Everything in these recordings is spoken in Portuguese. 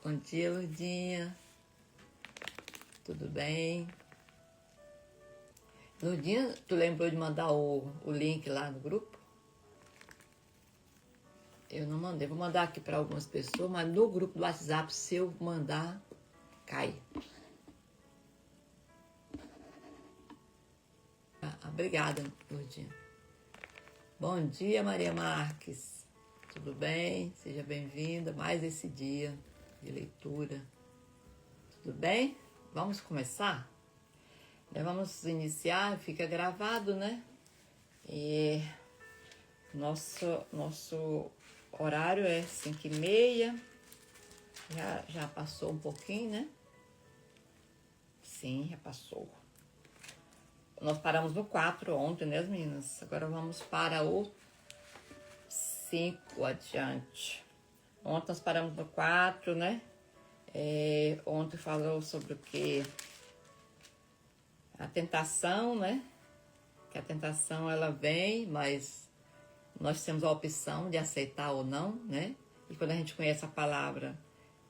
Bom dia, Lurdinha. Tudo bem? Lurdinha, tu lembrou de mandar o link lá no grupo? Eu não mandei. Vou mandar aqui para algumas pessoas, mas no grupo do WhatsApp, se eu mandar, cai. Obrigada, Lurdinha. Bom dia, Maria Marques. Tudo bem? Seja bem-vinda. Mais esse dia de leitura. Tudo bem? Vamos começar? Vamos iniciar, fica gravado, né? E nosso horário é 5h30. Já passou um pouquinho, né? Sim, já passou. Nós paramos no 4 ontem, né, meninas? Agora vamos para o 5 adiante. Ontem nós paramos no 4, né? Ontem falou sobre o que? A tentação, né? Que a tentação ela vem, mas nós temos a opção de aceitar ou não, né? E quando a gente conhece a palavra,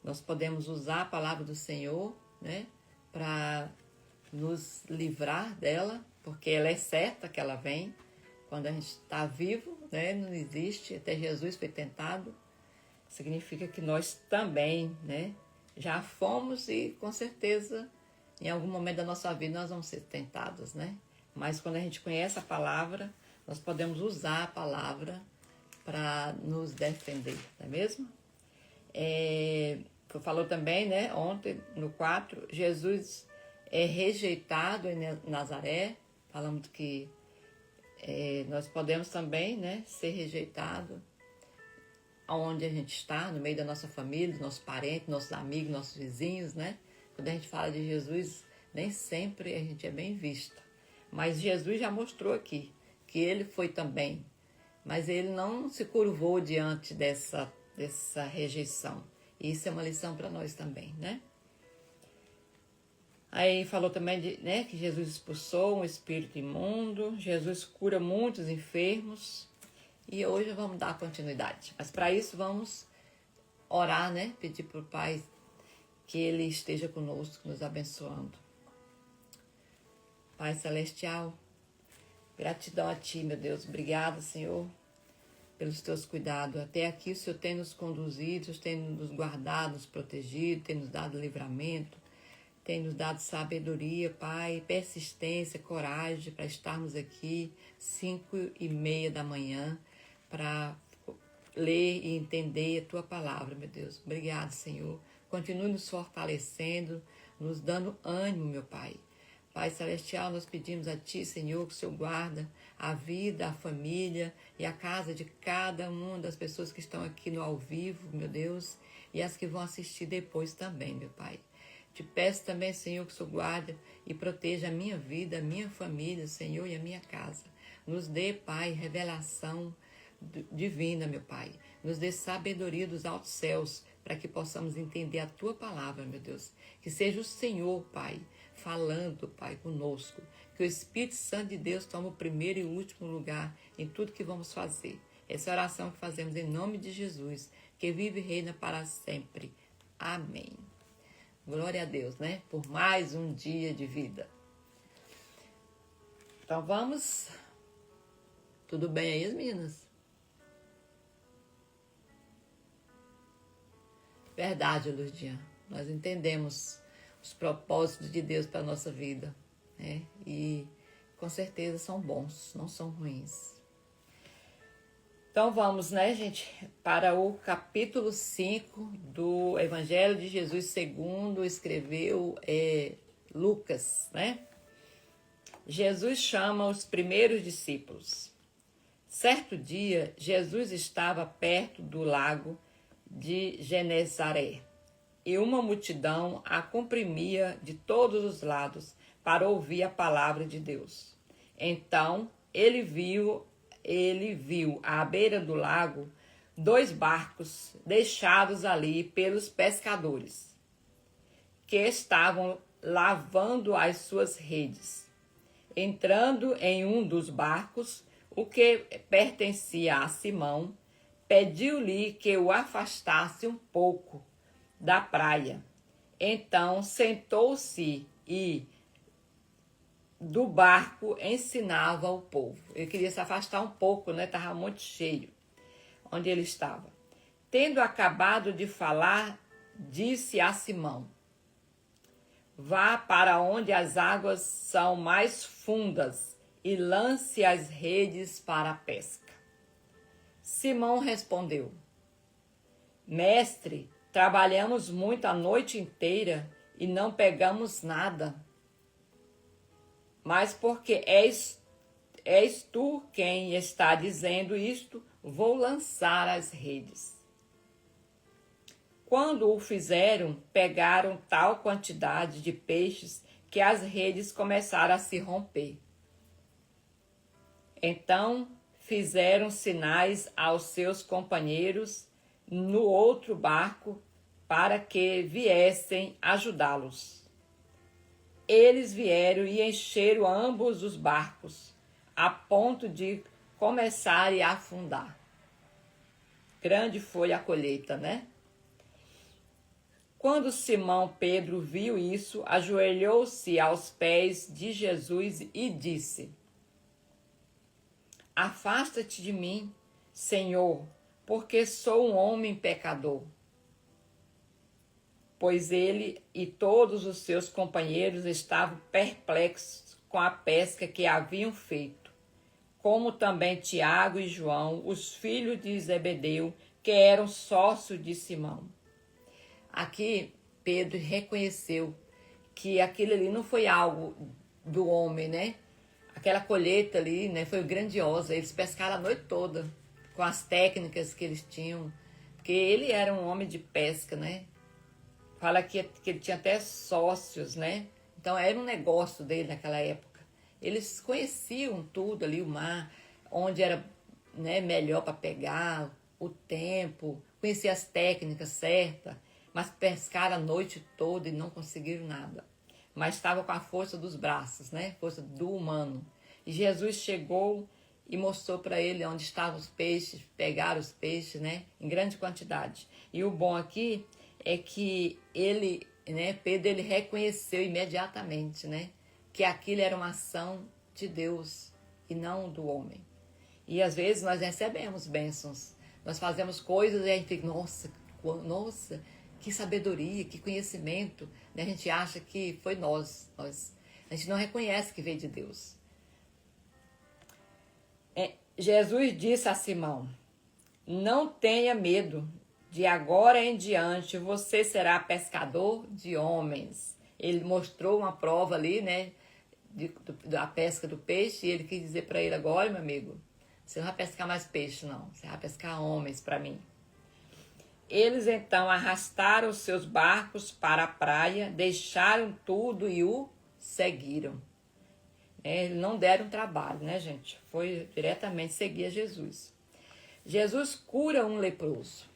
nós podemos usar a palavra do Senhor, né? Para nos livrar dela, porque ela é certa que ela vem. Quando a gente está vivo, né? Não existe, até Jesus foi tentado. Significa que nós também, né? Já fomos e com certeza em algum momento da nossa vida nós vamos ser tentados, né? Mas quando a gente conhece a palavra, nós podemos usar a palavra para nos defender, não é mesmo? Falou também, né, ontem no 4, Jesus é rejeitado em Nazaré. Falamos que nós podemos também, né, ser rejeitados onde a gente está, no meio da nossa família, dos nossos parentes, nossos amigos, nossos vizinhos, né? Quando a gente fala de Jesus, nem sempre a gente é bem vista. Mas Jesus já mostrou aqui que ele foi também. Mas ele não se curvou diante dessa rejeição. E isso é uma lição para nós também, né? Aí falou também né, que Jesus expulsou um espírito imundo. Jesus cura muitos enfermos. E hoje vamos dar continuidade. Mas para isso vamos orar, né? Pedir para o Pai que Ele esteja conosco, nos abençoando. Pai Celestial, gratidão a Ti, meu Deus. Obrigada, Senhor, pelos Teus cuidados. Até aqui o Senhor tem nos conduzido, o Senhor tem nos guardado, nos protegido, tem nos dado livramento, tem nos dado sabedoria, Pai, persistência, coragem para estarmos aqui 5h30 da manhã para ler e entender a Tua palavra, meu Deus. Obrigado, Senhor. Continue nos fortalecendo, nos dando ânimo, meu Pai. Pai Celestial, nós pedimos a Ti, Senhor, que o Senhor guarda a vida, a família e a casa de cada uma das pessoas que estão aqui no ao vivo, meu Deus, e as que vão assistir depois também, meu Pai. Te peço também, Senhor, que o Senhor guarde e proteja a minha vida, a minha família, Senhor, e a minha casa. Nos dê, Pai, revelação divina, meu Pai. Nos dê sabedoria dos altos céus para que possamos entender a Tua palavra, meu Deus. Que seja o Senhor, Pai, falando, Pai, conosco. Que o Espírito Santo de Deus tome o primeiro e o último lugar em tudo que vamos fazer. Essa é a oração que fazemos em nome de Jesus, que vive e reina para sempre. Amém. Glória a Deus, né? Por mais um dia de vida. Então vamos. Tudo bem aí, as meninas? Verdade, Lurdinha. Nós entendemos os propósitos de Deus para a nossa vida, né? E com certeza são bons, não são ruins. Então vamos, né, gente, para o capítulo 5 do Evangelho de Jesus segundo escreveu Lucas, né? Jesus chama os primeiros discípulos. Certo dia, Jesus estava perto do lago de Genezaré e uma multidão a comprimia de todos os lados para ouvir a palavra de Deus. Então ele viu à beira do lago 2 barcos deixados ali pelos pescadores, que estavam lavando as suas redes. Entrando em um dos barcos, o que pertencia a Simão, pediu-lhe que o afastasse um pouco da praia. Então sentou-se e do barco ensinava o povo. Ele queria se afastar um pouco, né? Estava muito cheio onde ele estava. Tendo acabado de falar, disse a Simão: vá para onde as águas são mais fundas e lance as redes para a pesca. Simão respondeu: Mestre, trabalhamos muito a noite inteira e não pegamos nada. Mas porque és tu quem está dizendo isto, vou lançar as redes. Quando o fizeram, pegaram tal quantidade de peixes que as redes começaram a se romper. Então fizeram sinais aos seus companheiros no outro barco para que viessem ajudá-los. Eles vieram e encheram ambos os barcos, a ponto de começarem a afundar. Grande foi a colheita, né? Quando Simão Pedro viu isso, ajoelhou-se aos pés de Jesus e disse: Afasta-te de mim, Senhor, porque sou um homem pecador. Pois ele e todos os seus companheiros estavam perplexos com a pesca que haviam feito, como também Tiago e João, os filhos de Zebedeu, que eram sócios de Simão. Aqui Pedro reconheceu que aquilo ali não foi algo do homem, né? Aquela colheita ali, né, foi grandiosa. Eles pescaram a noite toda com as técnicas que eles tinham, porque ele era um homem de pesca, né? Fala que ele tinha até sócios, né? Então era um negócio dele naquela época. Eles conheciam tudo ali, o mar, onde era, né, melhor para pegar, o tempo, conheciam as técnicas certas, mas pescaram a noite toda e não conseguiram nada. Mas estava com a força dos braços, né? Força do humano. E Jesus chegou e mostrou para ele onde estavam os peixes, pegaram os peixes, né? Em grande quantidade. E o bom aqui é que ele, né, Pedro, ele reconheceu imediatamente, né, que aquilo era uma ação de Deus e não do homem. E às vezes nós recebemos bênçãos, nós fazemos coisas e a gente fica, nossa, que sabedoria, que conhecimento, né? A gente acha que foi nós, a gente não reconhece que veio de Deus. Jesus disse a Simão: não tenha medo, de agora em diante você será pescador de homens. Ele mostrou uma prova ali, né, da pesca do peixe, e ele quis dizer para ele: agora, meu amigo, você não vai pescar mais peixe, não, você vai pescar homens para mim. Eles então arrastaram os seus barcos para a praia, deixaram tudo e o seguiram. Eles não deram trabalho, né, gente? Foi diretamente seguir a Jesus. Jesus cura um leproso.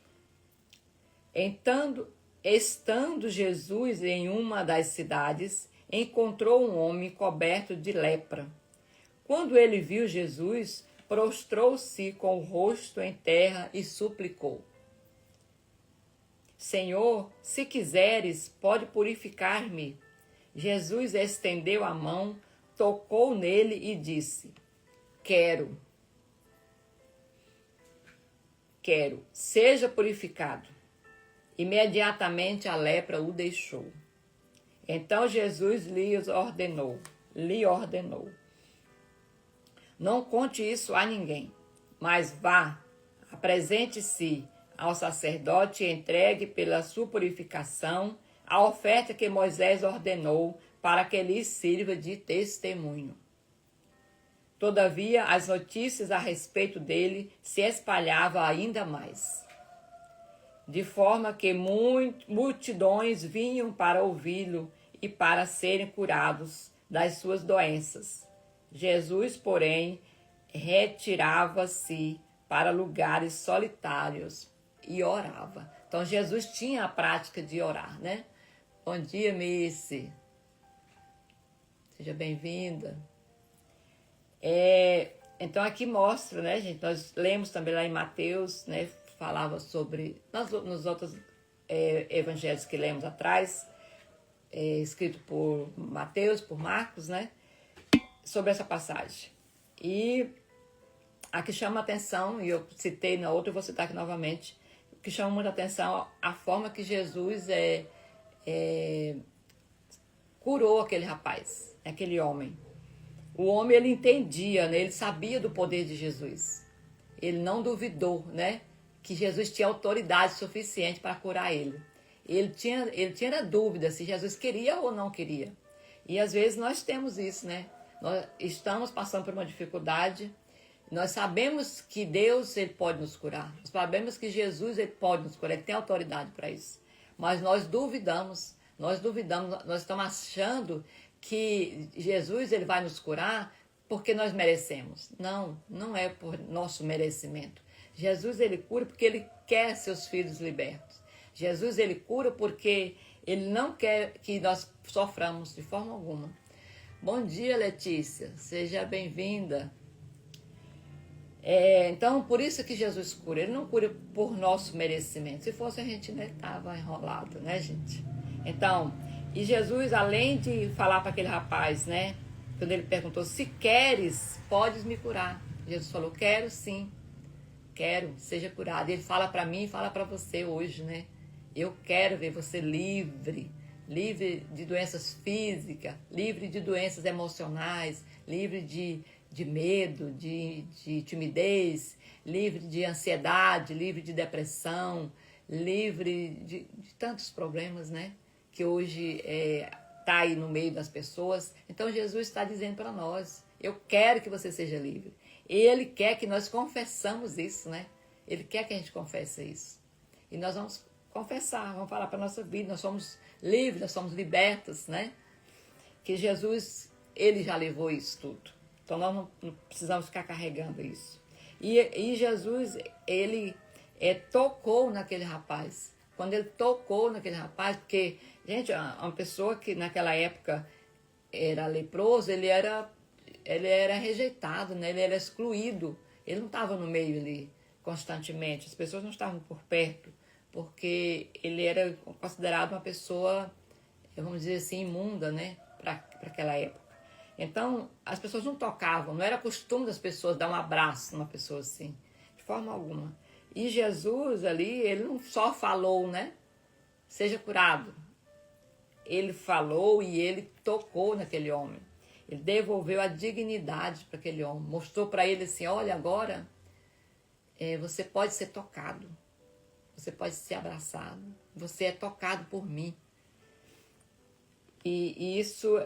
Estando Jesus em uma das cidades, encontrou um homem coberto de lepra. Quando ele viu Jesus, prostrou-se com o rosto em terra e suplicou: Senhor, se quiseres, pode purificar-me. Jesus estendeu a mão, tocou nele e disse: Quero, seja purificado. Imediatamente a lepra o deixou. Então Jesus lhe ordenou: não conte isso a ninguém, mas vá, apresente-se ao sacerdote e entregue pela sua purificação a oferta que Moisés ordenou para que lhe sirva de testemunho. Todavia, as notícias a respeito dele se espalhavam ainda mais, de forma que multidões vinham para ouvi-lo e para serem curados das suas doenças. Jesus, porém, retirava-se para lugares solitários e orava. Então, Jesus tinha a prática de orar, né? Bom dia, Missy. Seja bem-vinda. Então, aqui mostra, né, gente? Nós lemos também lá em Mateus, né? Falava sobre, nos outros evangelhos que lemos atrás, escrito por Mateus, por Marcos, né? Sobre essa passagem. E a que chama a atenção, e eu citei na outra, eu vou citar aqui novamente, o que chama muita atenção a forma que Jesus curou aquele rapaz, aquele homem. O homem, ele entendia, né? Ele sabia do poder de Jesus. Ele não duvidou, né? Que Jesus tinha autoridade suficiente para curar ele. Ele tinha dúvida se Jesus queria ou não queria. E às vezes nós temos isso, né? Nós estamos passando por uma dificuldade. Nós sabemos que Deus, ele pode nos curar. Nós sabemos que Jesus, ele pode nos curar. Ele tem autoridade para isso. Mas nós duvidamos. Nós estamos achando que Jesus, ele vai nos curar porque nós merecemos. Não, não é por nosso merecimento. Jesus, ele cura porque ele quer seus filhos libertos. Jesus, ele cura porque ele não quer que nós soframos de forma alguma. Bom dia, Letícia. Seja bem-vinda. Então, por isso que Jesus cura. Ele não cura por nosso merecimento. Se fosse, a gente estava enrolado, né, gente? Então, e Jesus, além de falar para aquele rapaz, né? Quando ele perguntou, se queres, podes me curar. Jesus falou, quero sim. Quero, seja curado. Ele fala para mim e fala para você hoje, né? Eu quero ver você livre. Livre de doenças físicas, livre de doenças emocionais, livre de medo, de timidez, livre de ansiedade, livre de depressão, livre de tantos problemas, né? Que hoje está aí no meio das pessoas. Então Jesus está dizendo para nós, eu quero que você seja livre. Ele quer que nós confessamos isso, né? Ele quer que a gente confesse isso. E nós vamos confessar, vamos falar para a nossa vida, nós somos livres, nós somos libertos, né? Que Jesus, ele já levou isso tudo. Então nós não precisamos ficar carregando isso. E Jesus, ele tocou naquele rapaz. Quando ele tocou naquele rapaz, porque, gente, uma pessoa que naquela época era leproso, ele era rejeitado, né? Ele era excluído. Ele não estava no meio ali constantemente, as pessoas não estavam por perto, porque ele era considerado uma pessoa, vamos dizer assim, imunda, né? Para aquela época. Então, as pessoas não tocavam, não era costume das pessoas dar um abraço numa pessoa assim, de forma alguma. E Jesus ali, ele não só falou, né? Seja curado. Ele falou e ele tocou naquele homem. Ele devolveu a dignidade para aquele homem. Mostrou para ele assim, olha, agora você pode ser tocado. Você pode ser abraçado. Você é tocado por mim. E isso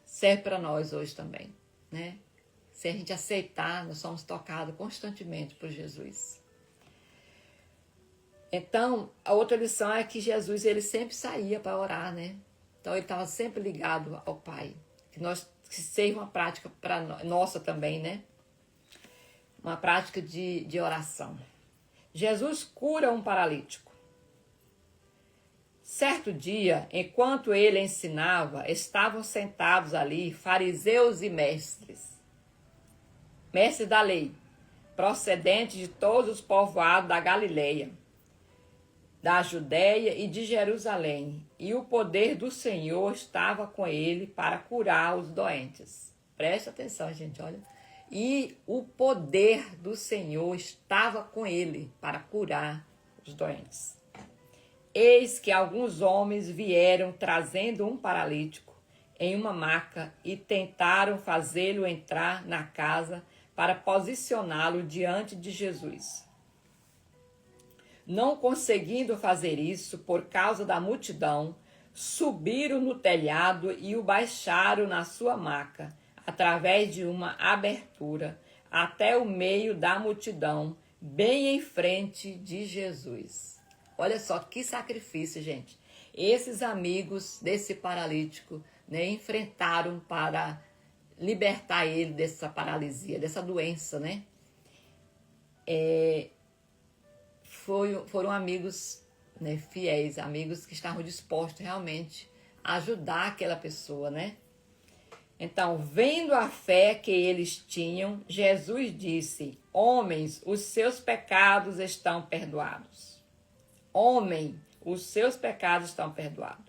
serve para nós hoje também, né? Se a gente aceitar, nós somos tocados constantemente por Jesus. Então, a outra lição é que Jesus, ele sempre saía para orar, né? Então, ele estava sempre ligado ao Pai. Que seja uma prática para nossa também, né? Uma prática de oração. Jesus cura um paralítico. Certo dia, enquanto ele ensinava, estavam sentados ali fariseus e mestres da lei, procedentes de todos os povoados da Galileia, da Judéia e de Jerusalém, e o poder do Senhor estava com ele para curar os doentes. Preste atenção, gente, olha. E o poder do Senhor estava com ele para curar os doentes. Eis que alguns homens vieram trazendo um paralítico em uma maca e tentaram fazê-lo entrar na casa para posicioná-lo diante de Jesus. Não conseguindo fazer isso por causa da multidão, subiram no telhado e o baixaram na sua maca, através de uma abertura, até o meio da multidão, bem em frente de Jesus. Olha só que sacrifício, gente. Esses amigos desse paralítico, né, enfrentaram para libertar ele dessa paralisia, dessa doença, né? Foram amigos, né, fiéis, amigos que estavam dispostos realmente a ajudar aquela pessoa, né? Então, vendo a fé que eles tinham, Jesus disse: homens, os seus pecados estão perdoados. homem, os seus pecados estão perdoados.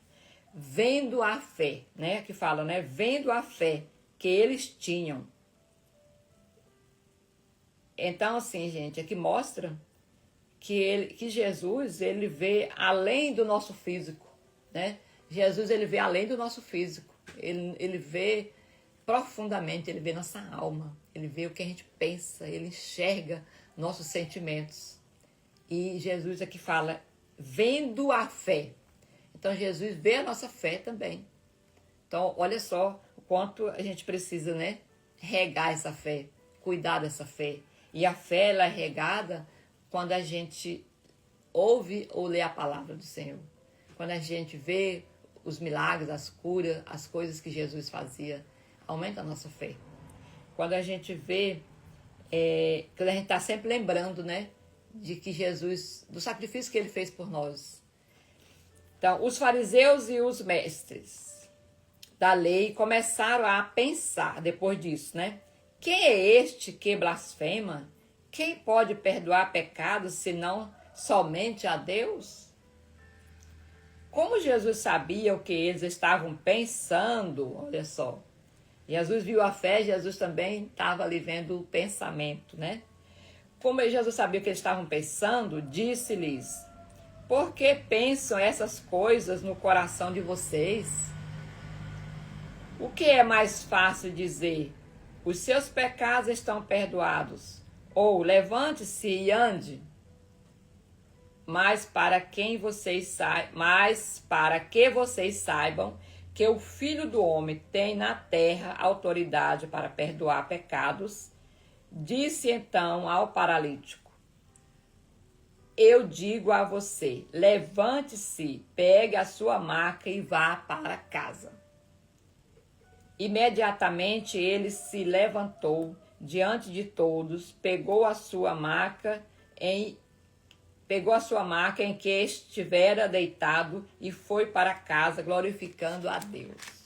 Vendo a fé, né? Que fala, né? Vendo a fé que eles tinham. Então, assim, gente, aqui mostra que Jesus, ele vê além do nosso físico, né? Jesus, ele vê além do nosso físico. Ele vê profundamente, ele vê nossa alma. Ele vê o que a gente pensa, ele enxerga nossos sentimentos. E Jesus aqui fala, vendo a fé. Então, Jesus vê a nossa fé também. Então, olha só o quanto a gente precisa, né? Regar essa fé, cuidar dessa fé. E a fé, ela é regada quando a gente ouve ou lê a palavra do Senhor. Quando a gente vê os milagres, as curas, as coisas que Jesus fazia, aumenta a nossa fé. Quando a gente vê, quando a gente está sempre lembrando, né? De que Jesus, do sacrifício que ele fez por nós. Então, os fariseus e os mestres da lei começaram a pensar, depois disso, né? Quem é este que blasfema? Quem pode perdoar pecados senão somente a Deus? Como Jesus sabia o que eles estavam pensando, olha só. Jesus viu a fé, Jesus também estava ali vendo o pensamento, né? Como Jesus sabia o que eles estavam pensando, disse-lhes, por que pensam essas coisas no coração de vocês? O que é mais fácil dizer? Os seus pecados estão perdoados. Ou levante-se e ande. Mas para que vocês saibam que o Filho do Homem tem na terra autoridade para perdoar pecados, disse então ao paralítico, eu digo a você, levante-se, pegue a sua maca e vá para casa. Imediatamente ele se levantou diante de todos, pegou a sua maca em que estivera deitado e foi para casa glorificando a Deus.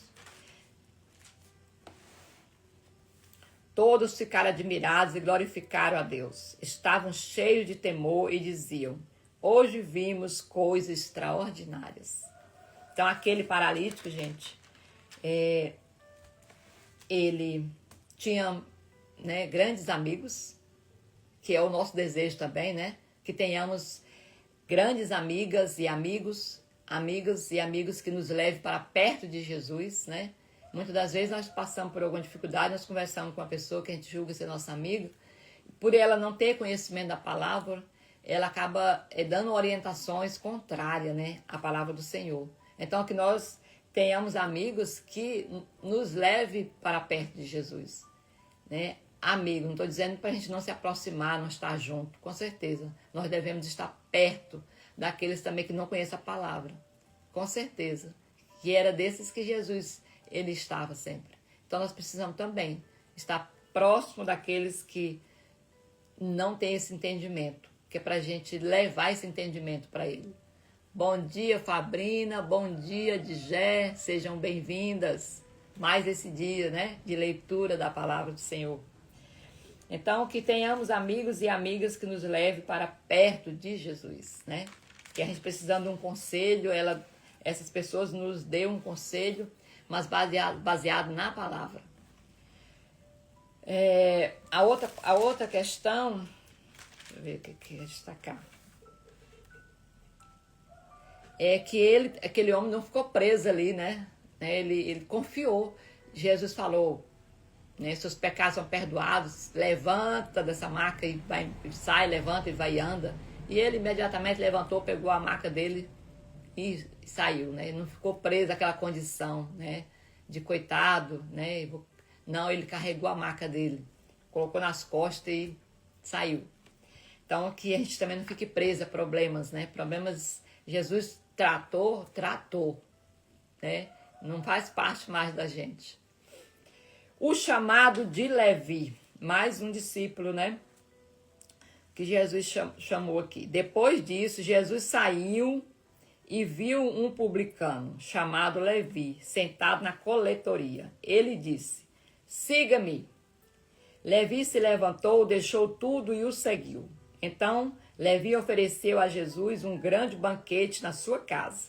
Todos ficaram admirados e glorificaram a Deus. Estavam cheios de temor e diziam, hoje vimos coisas extraordinárias. Então aquele paralítico, gente, ele tinha, né, grandes amigos, que é o nosso desejo também, né? Que tenhamos grandes amigas e amigos que nos levem para perto de Jesus, né? Muitas das vezes nós passamos por alguma dificuldade, nós conversamos com uma pessoa que a gente julga ser nossa amiga, por ela não ter conhecimento da palavra, ela acaba dando orientações contrárias, né, à palavra do Senhor. Então, que nós tenhamos amigos que nos levem para perto de Jesus, né? Amigo, não estou dizendo para a gente não se aproximar, não estar junto, com certeza. Nós devemos estar perto daqueles também que não conhecem a palavra, com certeza. Que era desses que Jesus, ele estava sempre. Então nós precisamos também estar próximo daqueles que não têm esse entendimento, que é para a gente levar esse entendimento para ele. Bom dia, Fabrina, bom dia, Digé, sejam bem-vindas. Mais esse dia, né, de leitura da palavra do Senhor. Então, que tenhamos amigos e amigas que nos levem para perto de Jesus, né? Que a gente precisando de um conselho, essas pessoas nos dêem um conselho, mas baseado na palavra. A outra questão, deixa eu ver o que é destacar. É que aquele homem não ficou preso ali, né? Ele confiou. Jesus falou, né, seus pecados são perdoados, levanta dessa maca e vai, sai, levanta e vai e anda. E ele imediatamente levantou, pegou a maca dele e saiu, né? Ele não ficou preso àquela condição, né, de coitado, né? Não, ele carregou a maca dele, colocou nas costas e saiu. Então, que a gente também não fique preso a problemas, né? Problemas, Jesus tratou, né? Não faz parte mais da gente. O chamado de Levi, mais um discípulo, né? Que Jesus chamou aqui. Depois disso, Jesus saiu e viu um publicano chamado Levi, sentado na coletoria. Ele disse, siga-me. Levi se levantou, deixou tudo e o seguiu. Então, Levi ofereceu a Jesus um grande banquete na sua casa.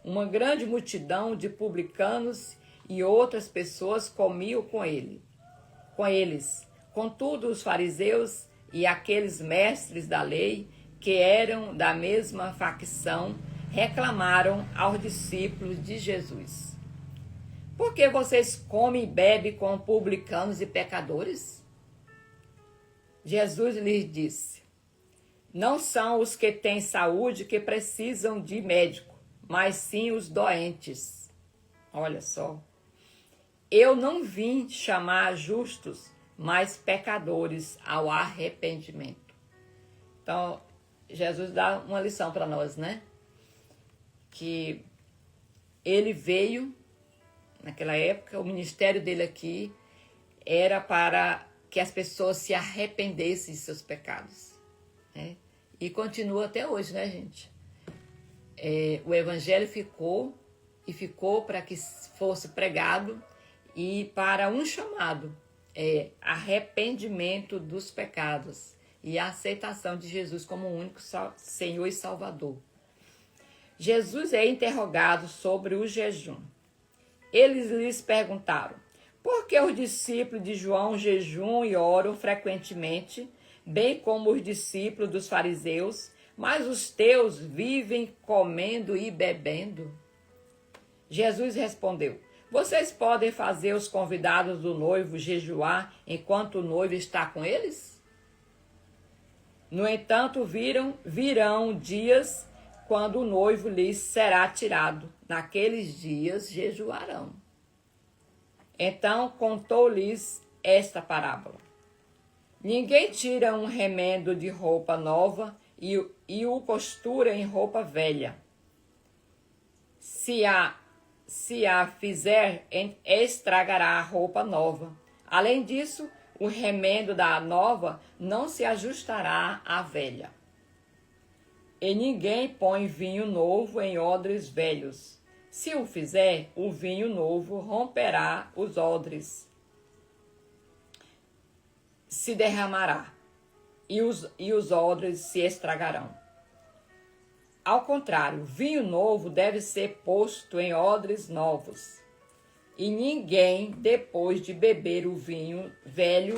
Uma grande multidão de publicanos e outras pessoas comiam com eles. Contudo, os fariseus e aqueles mestres da lei, que eram da mesma facção, reclamaram aos discípulos de Jesus: por que vocês comem e bebem com publicanos e pecadores? Jesus lhes disse: não são os que têm saúde que precisam de médico, mas sim os doentes. Olha só. Eu não vim chamar justos, mas pecadores ao arrependimento. Então, Jesus dá uma lição para nós, né? Que ele veio, naquela época, o ministério dele aqui era para que as pessoas se arrependessem de seus pecados, né? E continua até hoje, né, gente? O evangelho ficou para que fosse pregado e para um chamado, arrependimento dos pecados e a aceitação de Jesus como o único Senhor e Salvador. Jesus é interrogado sobre o jejum. Eles lhes perguntaram: por que os discípulos de João jejuam e oram frequentemente, bem como os discípulos dos fariseus, mas os teus vivem comendo e bebendo? Jesus respondeu: vocês podem fazer os convidados do noivo jejuar enquanto o noivo está com eles? No entanto, virão dias quando o noivo lhes será tirado. Naqueles dias jejuarão. Então contou-lhes esta parábola: ninguém tira um remendo de roupa nova e o costura em roupa velha. Se a fizer, estragará a roupa nova. Além disso, o remendo da nova não se ajustará à velha. E ninguém põe vinho novo em odres velhos. Se o fizer, o vinho novo romperá os odres, se derramará, e os odres se estragarão. Ao contrário, vinho novo deve ser posto em odres novos. E ninguém, depois de beber o vinho velho,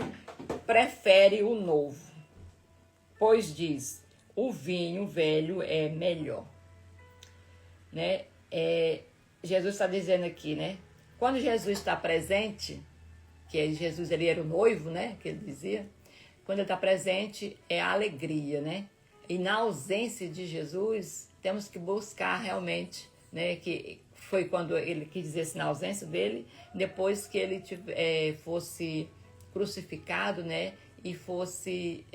prefere o novo, pois diz: o vinho velho é melhor. Né? Jesus está dizendo aqui, né? Quando Jesus está presente, que Jesus ele era o noivo, né? Que ele dizia. Quando ele está presente, é a alegria, né? E na ausência de Jesus, temos que buscar realmente, né? Que foi quando ele quis dizer assim, na ausência dele, depois que ele fosse crucificado, né? E fosse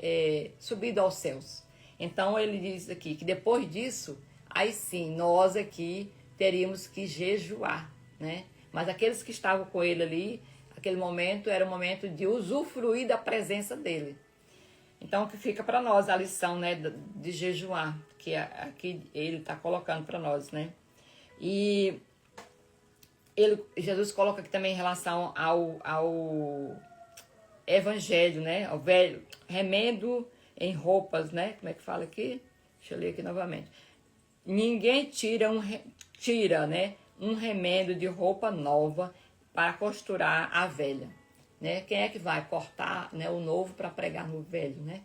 subido aos céus. Então ele diz aqui que depois disso, aí sim, nós aqui teríamos que jejuar, né? Mas aqueles que estavam com ele ali, aquele momento era o momento de usufruir da presença dele. Então, que fica para nós a lição, né, de jejuar, que aqui ele está colocando para nós, né? E Jesus coloca aqui também em relação ao evangelho, né? Ao velho remendo em roupas, né? Como é que fala aqui? Deixa eu ler aqui novamente. Ninguém tira né, um remendo de roupa nova para costurar a velha, né? Quem é que vai cortar, né, o novo para pregar no velho, né?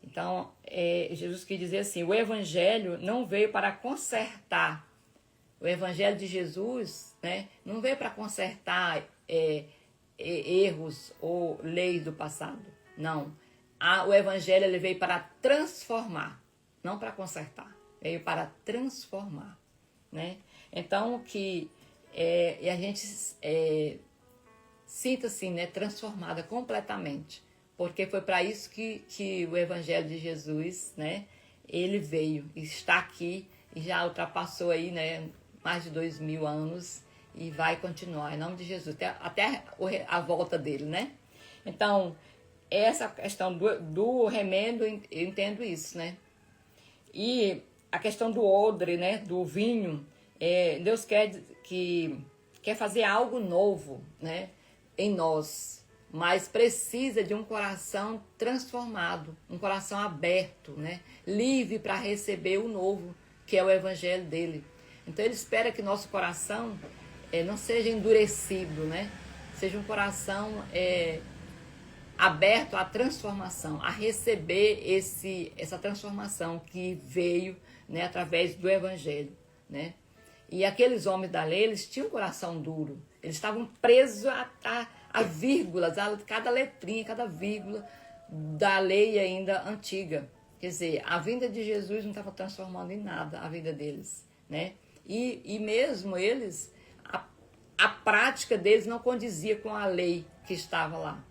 Então, Jesus quis dizer assim, o evangelho não veio para consertar. O evangelho de Jesus, né, não veio para consertar erros ou leis do passado. Não. O evangelho ele veio para transformar, não para consertar. Veio para transformar, né? Então, que a gente sinta assim, né, transformada completamente. Porque foi para isso que o evangelho de Jesus, né, ele veio, está aqui e já ultrapassou aí, né, mais de 2000 anos e vai continuar, em nome de Jesus, até a volta dele, né? Então, essa questão do remendo, eu entendo isso, né? E a questão do odre, né, do vinho, Deus quer fazer algo novo, né, em nós, mas precisa de um coração transformado, um coração aberto, né? Livre para receber o novo, que é o evangelho dele. Então ele espera que nosso coração não seja endurecido, né? Seja um coração aberto à transformação, a receber essa transformação que veio, né, através do evangelho, né? E aqueles homens da lei, eles tinham um coração duro, eles estavam presos a vírgulas, a cada letrinha, cada vírgula da lei ainda antiga. Quer dizer, a vinda de Jesus não estava transformando em nada a vida deles, né? E mesmo eles, a prática deles não condizia com a lei que estava lá.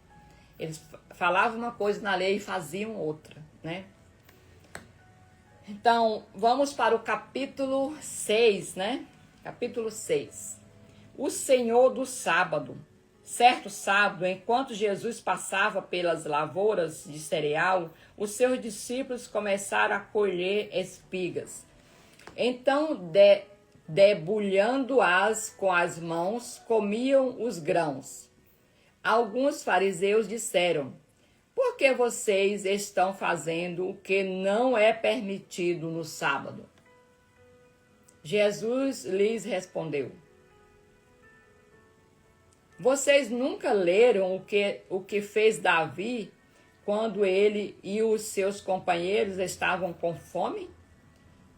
Eles falavam uma coisa na lei e faziam outra, né? Então, vamos para o capítulo 6, né? Capítulo 6. O Senhor do sábado. Certo sábado, enquanto Jesus passava pelas lavouras de cereal, os seus discípulos começaram a colher espigas. Então, debulhando-as com as mãos, comiam os grãos. Alguns fariseus disseram: por que vocês estão fazendo o que não é permitido no sábado? Jesus lhes respondeu: vocês nunca leram o que fez Davi quando ele e os seus companheiros estavam com fome?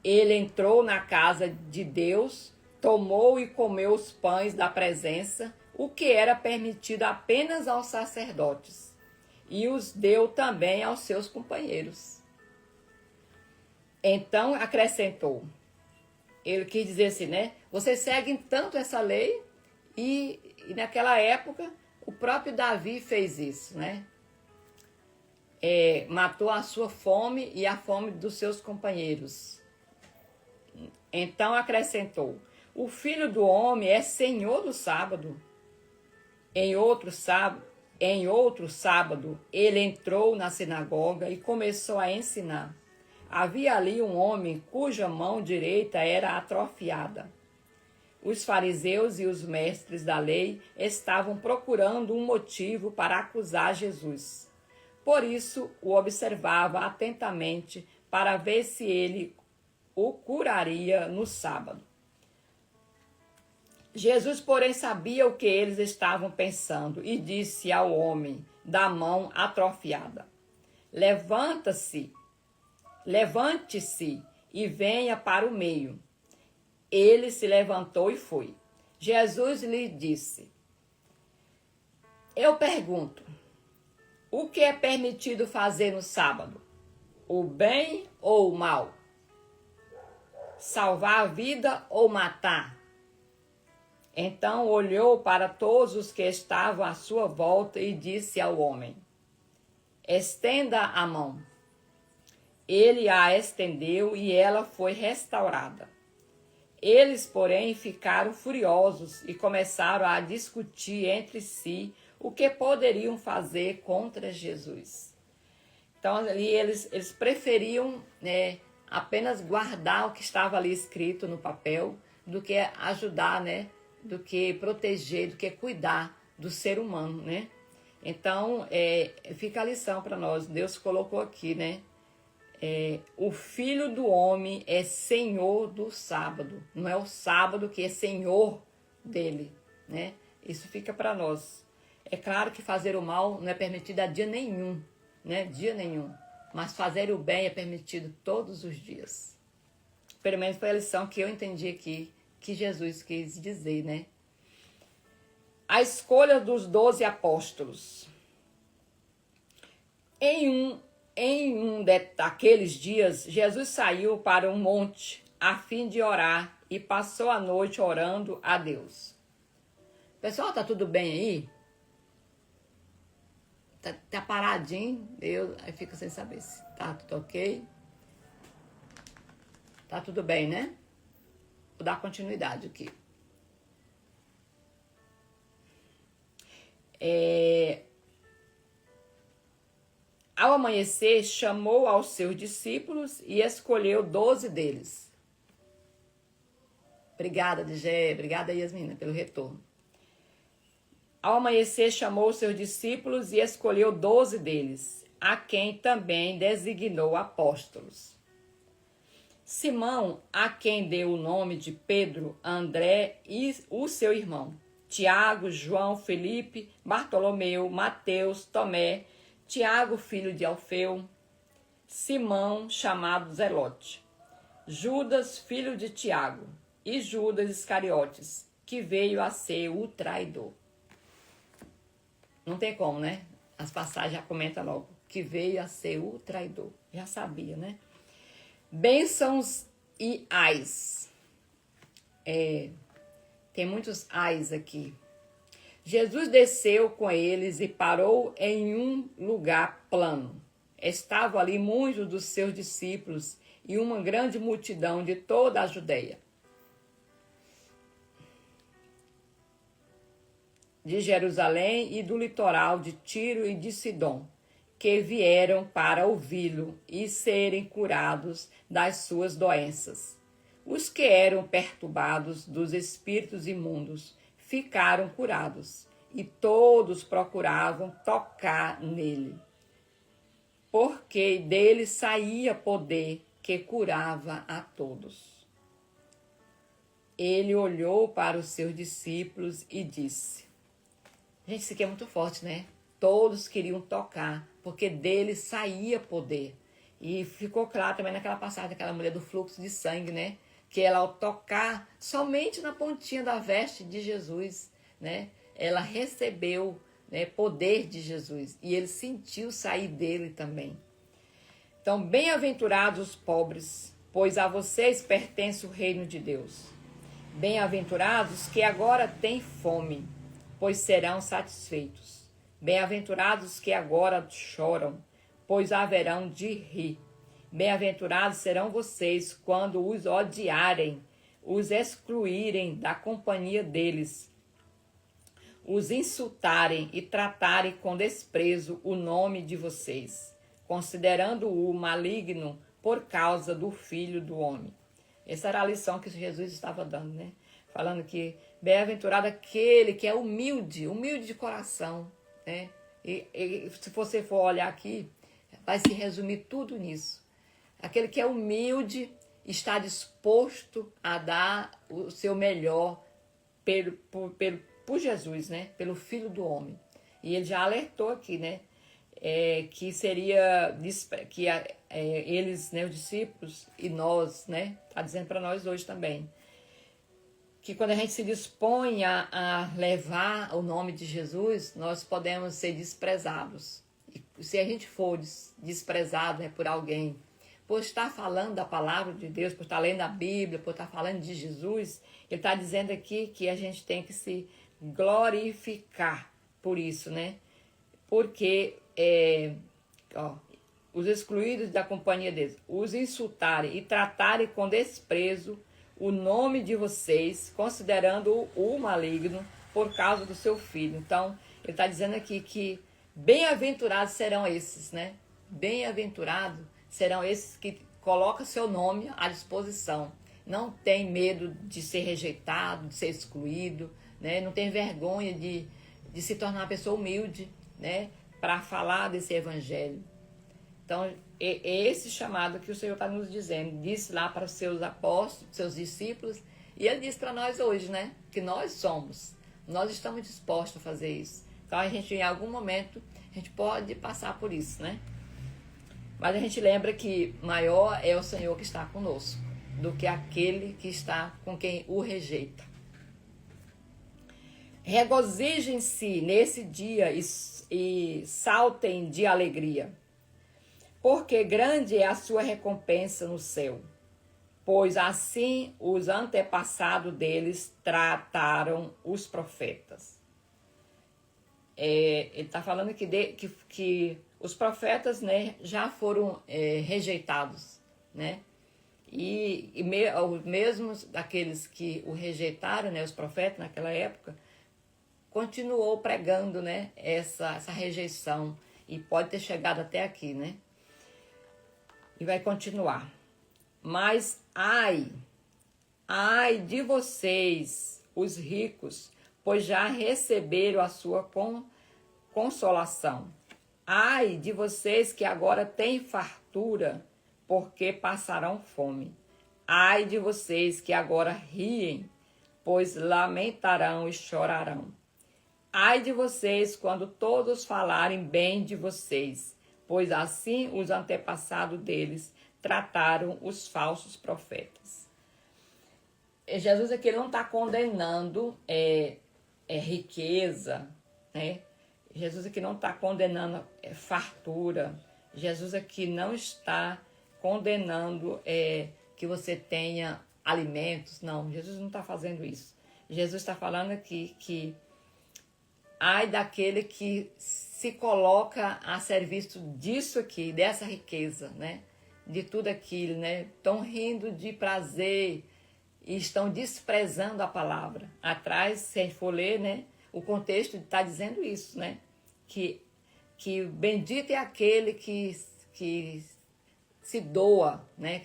Ele entrou na casa de Deus, tomou e comeu os pães da presença, o que era permitido apenas aos sacerdotes, e os deu também aos seus companheiros. Então acrescentou, ele quis dizer assim, né? Vocês seguem tanto essa lei e naquela época o próprio Davi fez isso, né? Matou a sua fome e a fome dos seus companheiros. Então acrescentou, o Filho do Homem é Senhor do sábado. Em outro sábado, ele entrou na sinagoga e começou a ensinar. Havia ali um homem cuja mão direita era atrofiada. Os fariseus e os mestres da lei estavam procurando um motivo para acusar Jesus. Por isso, o observava atentamente para ver se ele o curaria no sábado. Jesus, porém, sabia o que eles estavam pensando e disse ao homem da mão atrofiada: levante-se e venha para o meio. Ele se levantou e foi. Jesus lhe disse: eu pergunto, o que é permitido fazer no sábado? O bem ou o mal? Salvar a vida ou matar? Então olhou para todos os que estavam à sua volta e disse ao homem: estenda a mão. Ele a estendeu e ela foi restaurada. Eles, porém, ficaram furiosos e começaram a discutir entre si o que poderiam fazer contra Jesus. Então, ali eles preferiam, né, apenas guardar o que estava ali escrito no papel do que ajudar, né, do que proteger, do que cuidar do ser humano, né? Então, fica a lição para nós. Deus colocou aqui, né? O Filho do Homem é Senhor do sábado. Não é o sábado que é Senhor dele, né? Isso fica para nós. É claro que fazer o mal não é permitido a dia nenhum, né? Dia nenhum. Mas fazer o bem é permitido todos os dias. Pelo menos foi a lição que eu entendi aqui, que Jesus quis dizer, né? A escolha dos 12 apóstolos. Em um daqueles dias, Jesus saiu para um monte a fim de orar e passou a noite orando a Deus. Pessoal, tá tudo bem aí? Tá paradinho? Aí fica sem saber se tá tudo ok. Tá tudo bem, né? Vou dar continuidade aqui. Ao amanhecer, chamou aos seus discípulos e escolheu 12 deles. Obrigada, Digé. Obrigada, Yasmina, pelo retorno. Ao amanhecer, chamou os seus discípulos e escolheu 12 deles, a quem também designou apóstolos. Simão, a quem deu o nome de Pedro, André e o seu irmão, Tiago, João, Felipe, Bartolomeu, Mateus, Tomé, Tiago, filho de Alfeu, Simão, chamado Zelote, Judas, filho de Tiago, e Judas Iscariotes, que veio a ser o traidor. Não tem como, né? As passagens já comentam logo, que veio a ser o traidor. Já sabia, né? Bênçãos e ais. Tem muitos ais aqui. Jesus desceu com eles e parou em um lugar plano. Estavam ali muitos dos seus discípulos e uma grande multidão de toda a Judeia, de Jerusalém e do litoral de Tiro e de Sidom, que vieram para ouvi-lo e serem curados das suas doenças. Os que eram perturbados dos espíritos imundos ficaram curados, e todos procuravam tocar nele, porque dele saía poder que curava a todos. Ele olhou para os seus discípulos e disse: gente, isso aqui é muito forte, né? Todos queriam tocar, porque dele saía poder. E ficou claro também naquela passagem daquela mulher do fluxo de sangue, né? Que ela, ao tocar somente na pontinha da veste de Jesus, né? Ela recebeu, né, poder de Jesus. E ele sentiu sair dele também. Então, bem-aventurados os pobres, pois a vocês pertence o reino de Deus. Bem-aventurados que agora têm fome, pois serão satisfeitos. Bem-aventurados que agora choram, pois haverão de rir. Bem-aventurados serão vocês quando os odiarem, os excluírem da companhia deles, os insultarem e tratarem com desprezo o nome de vocês, considerando-o maligno por causa do Filho do Homem. Essa era a lição que Jesus estava dando, né? Falando que bem-aventurado aquele que é humilde, humilde de coração, né? E se você for olhar aqui, vai se resumir tudo nisso. Aquele que é humilde, está disposto a dar o seu melhor por Jesus, né? Pelo Filho do Homem. E ele já alertou aqui, né? Que seria que eles, né, os discípulos e nós, né? Está dizendo para nós hoje também, que quando a gente se dispõe a levar o nome de Jesus, nós podemos ser desprezados. E se a gente for desprezado, né, por alguém, por estar falando da palavra de Deus, por estar lendo a Bíblia, por estar falando de Jesus, ele está dizendo aqui que a gente tem que se glorificar por isso, né? Porque os excluídos da companhia deles, os insultarem e tratarem com desprezo o nome de vocês, considerando o maligno por causa do seu filho. Então, ele está dizendo aqui que bem-aventurados serão esses, né? Bem-aventurados serão esses que colocam seu nome à disposição. Não tem medo de ser rejeitado, de ser excluído, né? Não tem vergonha de se tornar uma pessoa humilde, né? Para falar desse evangelho. Então, é esse chamado que o Senhor está nos dizendo. Disse lá para os seus apóstolos, seus discípulos, e ele disse para nós hoje, né? Que nós estamos dispostos a fazer isso. Então, a gente, em algum momento, a gente pode passar por isso, né? Mas a gente lembra que maior é o Senhor que está conosco do que aquele que está com quem o rejeita. Regozijem-se nesse dia e saltem de alegria, porque grande é a sua recompensa no céu, pois assim os antepassados deles trataram os profetas. Ele está falando que os profetas, né, já foram rejeitados, né? E mesmo daqueles que o rejeitaram, né, os profetas naquela época, continuou pregando, né, essa rejeição, e pode ter chegado até aqui, né? E vai continuar. Mas ai de vocês, os ricos, pois já receberam a sua consolação. Ai de vocês que agora têm fartura, porque passarão fome. Ai de vocês que agora riem, pois lamentarão e chorarão. Ai de vocês quando todos falarem bem de vocês, pois assim os antepassados deles trataram os falsos profetas. Jesus aqui não está condenando riqueza, né? Jesus aqui não está condenando fartura. Jesus aqui não está condenando que você tenha alimentos. Não, Jesus não está fazendo isso. Jesus está falando aqui que ai daquele que se coloca a serviço disso aqui, dessa riqueza, né? De tudo aquilo, né? Estão rindo de prazer e estão desprezando a palavra. Atrás, se a gente for ler, né? O contexto está dizendo isso, né? Que bendito é aquele que se doa, né?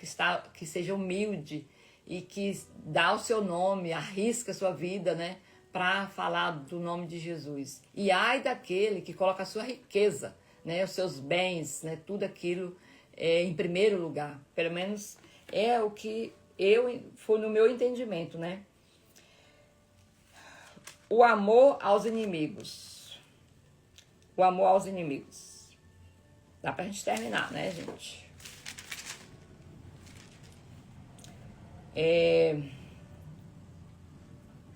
Que seja humilde e que dá o seu nome, arrisca a sua vida, né? Para falar do nome de Jesus. E ai daquele que coloca a sua riqueza, né? Os seus bens, né? Tudo aquilo em primeiro lugar. Pelo menos é o que foi no meu entendimento, né? O amor aos inimigos. O amor aos inimigos. Dá pra gente terminar, né, gente?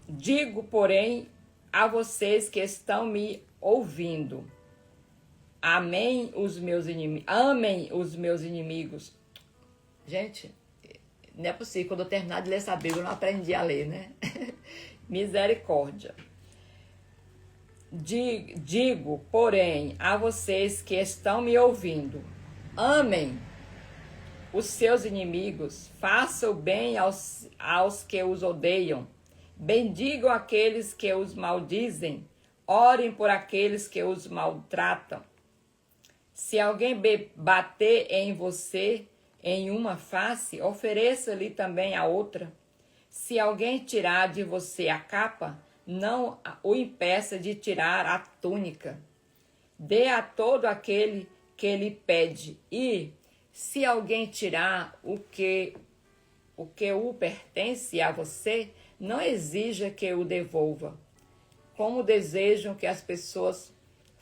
Digo, porém, a vocês que estão me ouvindo. Amém os meus inimigos. Amem os meus inimigos. Gente, não é possível. Quando eu terminar de ler essa Bíblia, eu não aprendi a ler, né? Misericórdia. Digo, porém, a vocês que estão me ouvindo, amem os seus inimigos, façam o bem aos que os odeiam, bendigam aqueles que os maldizem, orem por aqueles que os maltratam. Se alguém bater em você em uma face, ofereça-lhe também a outra. Se alguém tirar de você a capa, não o impeça de tirar a túnica. Dê a todo aquele que lhe pede. E, se alguém tirar o que o pertence a você, não exija que o devolva. Como desejam que as pessoas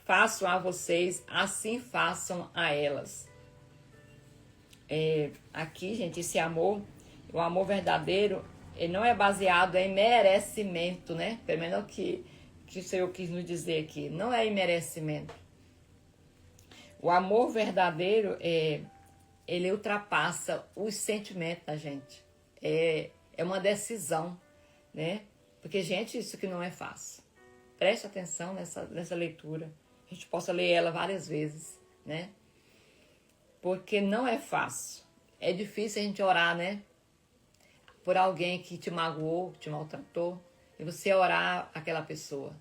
façam a vocês, assim façam a elas. Aqui, gente, esse amor, o amor verdadeiro, ele não é baseado em merecimento, né? Pelo menos o que o Senhor quis nos dizer aqui. Não é em merecimento. O amor verdadeiro, ele ultrapassa os sentimentos da gente. É uma decisão, né? Porque, gente, isso que não é fácil. Preste atenção nessa leitura. A gente possa ler ela várias vezes, né? Porque não é fácil. É difícil a gente orar, né? Por alguém que te magoou, te maltratou, e você orar aquela pessoa.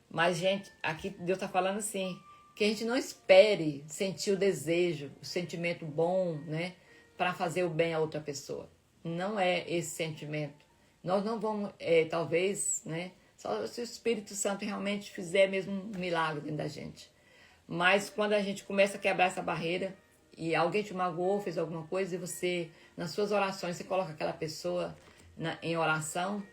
Mas, gente, aqui Deus está falando assim, que a gente não espere sentir o desejo, o sentimento bom, né, para fazer o bem a outra pessoa. Não é esse sentimento. Nós não vamos, talvez, né, só se o Espírito Santo realmente fizer mesmo um milagre dentro da gente. Mas quando a gente começa a quebrar essa barreira, e alguém te magoou, fez alguma coisa, e você, nas suas orações, você coloca aquela pessoa em oração,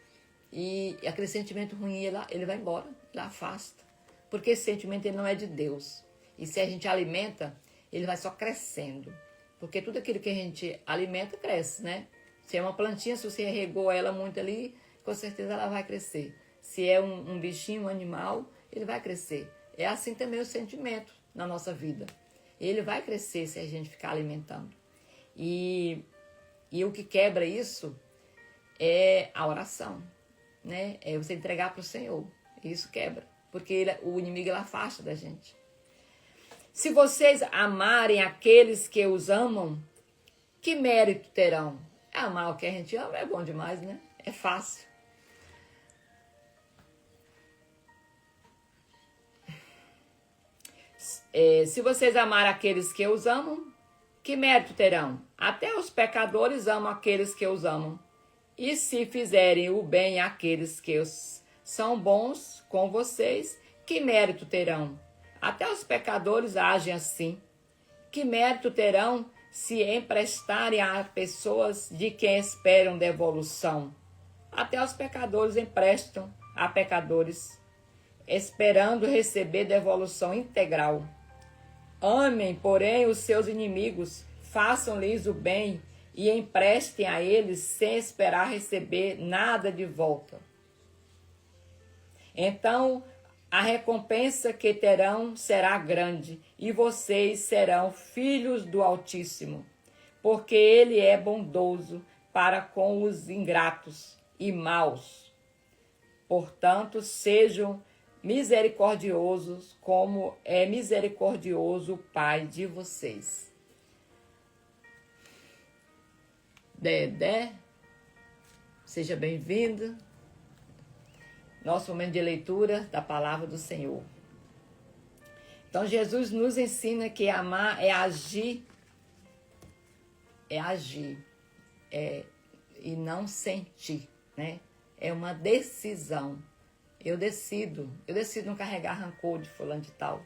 e aquele sentimento ruim, ele vai embora, ele afasta. Porque esse sentimento ele não é de Deus. E se a gente alimenta, ele vai só crescendo. Porque tudo aquilo que a gente alimenta, cresce, né? Se é uma plantinha, se você regou ela muito ali, com certeza ela vai crescer. Se é um bichinho, um animal, ele vai crescer. É assim também o sentimento na nossa vida. Ele vai crescer se a gente ficar alimentando. E o que quebra isso é a oração, né? É você entregar para o Senhor. Isso quebra, porque o inimigo ele afasta da gente. Se vocês amarem aqueles que os amam, que mérito terão? Amar o que a gente ama é bom demais, né? É fácil. Se vocês amarem aqueles que os amam, que mérito terão? Até os pecadores amam aqueles que os amam. E se fizerem o bem àqueles que os são bons com vocês, que mérito terão? Até os pecadores agem assim. Que mérito terão se emprestarem a pessoas de quem esperam devolução? Até os pecadores emprestam a pecadores, esperando receber devolução integral. Amem, porém, os seus inimigos, façam-lhes o bem e emprestem a eles sem esperar receber nada de volta. Então, a recompensa que terão será grande, e vocês serão filhos do Altíssimo, porque Ele é bondoso para com os ingratos e maus. Portanto, sejam misericordiosos, como é misericordioso o Pai de vocês. Dedé, seja bem-vindo. Nosso momento de leitura da palavra do Senhor. Então, Jesus nos ensina que amar é agir, e não sentir, né? É uma decisão. Eu decido não carregar rancor de fulano de tal.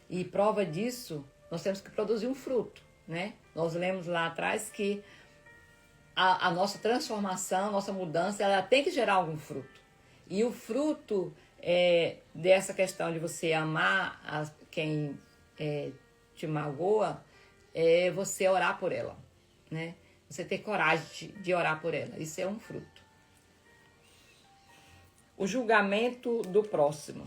E prova disso, nós temos que produzir um fruto, né? Nós lemos lá atrás que a nossa transformação, a nossa mudança, ela tem que gerar algum fruto. E o fruto dessa questão de você amar quem te magoa é você orar por ela, né? Você ter coragem de orar por ela. Isso é um fruto. O julgamento do próximo.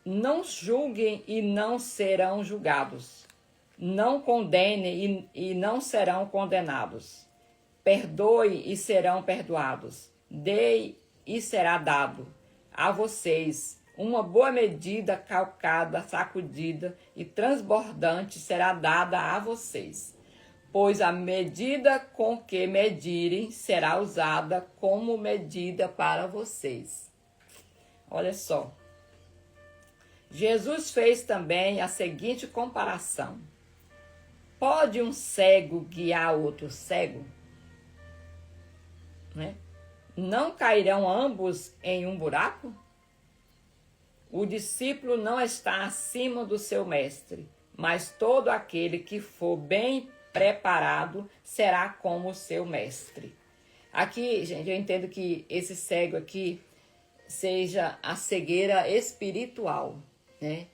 Não julguem e não serão julgados. Não condenem e não serão condenados. Perdoe e serão perdoados. Dê e será dado a vocês. Uma boa medida, calcada, sacudida e transbordante será dada a vocês. Pois a medida com que medirem será usada como medida para vocês. Olha só. Jesus fez também a seguinte comparação. Pode um cego guiar outro cego? Né? Não cairão ambos em um buraco? O discípulo não está acima do seu mestre, mas todo aquele que for bem preparado será como o seu mestre. Aqui, gente, eu entendo que esse cego aqui seja a cegueira espiritual, né?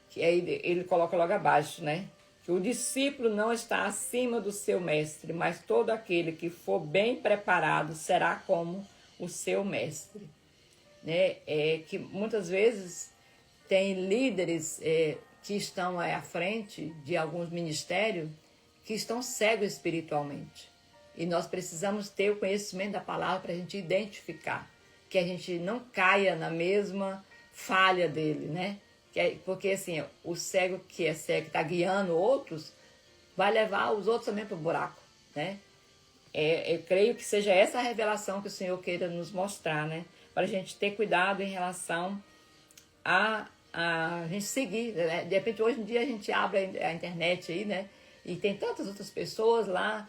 Que aí ele coloca logo abaixo, né? Que o discípulo não está acima do seu mestre, mas todo aquele que for bem preparado será como o seu mestre. Né? Que muitas vezes tem líderes que estão à frente de alguns ministérios que estão cegos espiritualmente. E nós precisamos ter o conhecimento da palavra para a gente identificar, que a gente não caia na mesma falha dele, né? Porque assim, o cego que é cego, que está guiando outros, vai levar os outros também para o buraco, né? Eu creio que seja essa a revelação que o Senhor queira nos mostrar, né? Para a gente ter cuidado em relação a gente seguir. Né? De repente, hoje em dia, a gente abre a internet aí, né? E tem tantas outras pessoas lá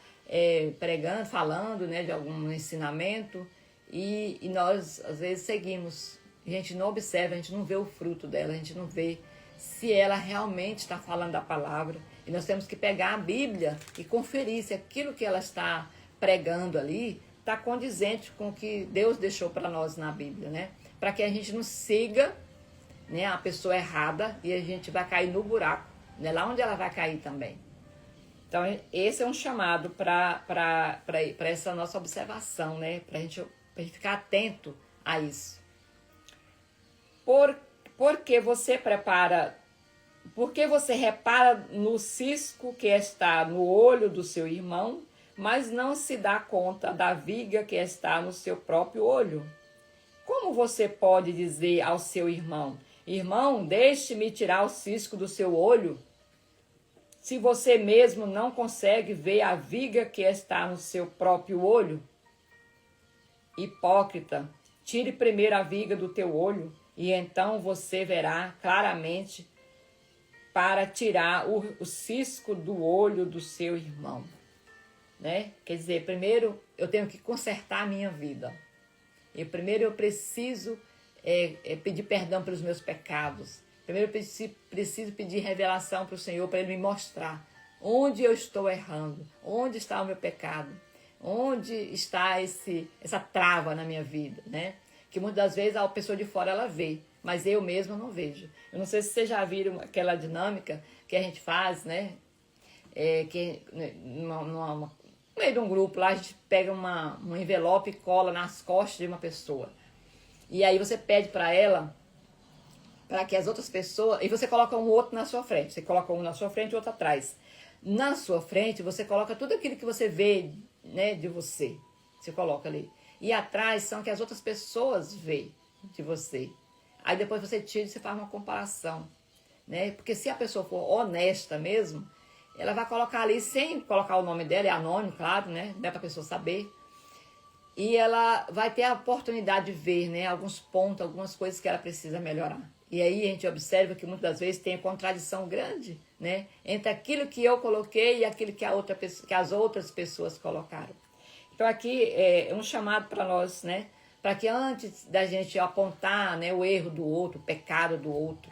pregando, falando, né, de algum ensinamento. E nós, às vezes, seguimos. A gente não observa, a gente não vê o fruto dela, a gente não vê se ela realmente está falando da palavra. E nós temos que pegar a Bíblia e conferir se aquilo que ela está pregando ali está condizente com o que Deus deixou para nós na Bíblia, né? Para que a gente não siga, né, a pessoa errada e a gente vai cair no buraco, né? Lá onde ela vai cair também. Então, esse é um chamado para essa nossa observação, né? Para a gente ficar atento a isso. Porque você repara no cisco que está no olho do seu irmão, mas não se dá conta da viga que está no seu próprio olho? Como você pode dizer ao seu irmão, irmão, deixe-me tirar o cisco do seu olho, se você mesmo não consegue ver a viga que está no seu próprio olho? Hipócrita, tire primeiro a viga do teu olho, e então você verá claramente para tirar o cisco do olho do seu irmão. Né? Quer dizer, primeiro eu tenho que consertar a minha vida. E primeiro eu preciso pedir perdão pelos meus pecados. Primeiro eu preciso pedir revelação para o Senhor, para Ele me mostrar onde eu estou errando, onde está o meu pecado, onde está essa trava na minha vida, né? Que muitas das vezes a pessoa de fora ela vê, mas eu mesma não vejo. Eu não sei se vocês já viram aquela dinâmica que a gente faz, né? No meio de um grupo lá, a gente pega um envelope e cola nas costas de uma pessoa. E aí você pede para ela, para que as outras pessoas... E você coloca um outro na sua frente. Você coloca um na sua frente e outro atrás. Na sua frente, você coloca tudo aquilo que você vê, né, de você. Você coloca ali. E atrás são que as outras pessoas veem de você. Aí depois você tira e você faz uma comparação, né? Porque se a pessoa for honesta mesmo, ela vai colocar ali sem colocar o nome dela, é anônimo, claro, né? Não é para a pessoa saber. E ela vai ter a oportunidade de ver, né, alguns pontos, algumas coisas que ela precisa melhorar. E aí a gente observa que muitas das vezes tem a contradição grande, né, entre aquilo que eu coloquei e aquilo que as outras pessoas colocaram. Então aqui é um chamado para nós, né, para que antes da gente apontar, né, o erro do outro, o pecado do outro,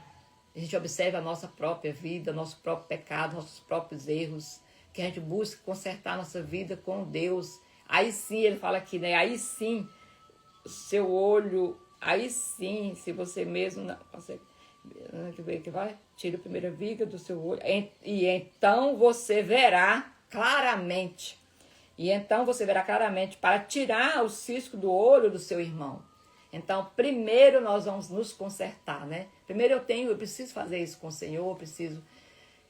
a gente observe a nossa própria vida, nosso próprio pecado, nossos próprios erros, que a gente busque consertar a nossa vida com Deus. Aí sim, ele fala aqui, né? Aí sim, seu olho, aí sim, se você mesmo... Não, que vai? Tira a primeira viga do seu olho. E então você verá claramente. E então você verá claramente para tirar o cisco do olho do seu irmão. Então, primeiro nós vamos nos consertar, né? Primeiro eu preciso fazer isso com o Senhor, eu preciso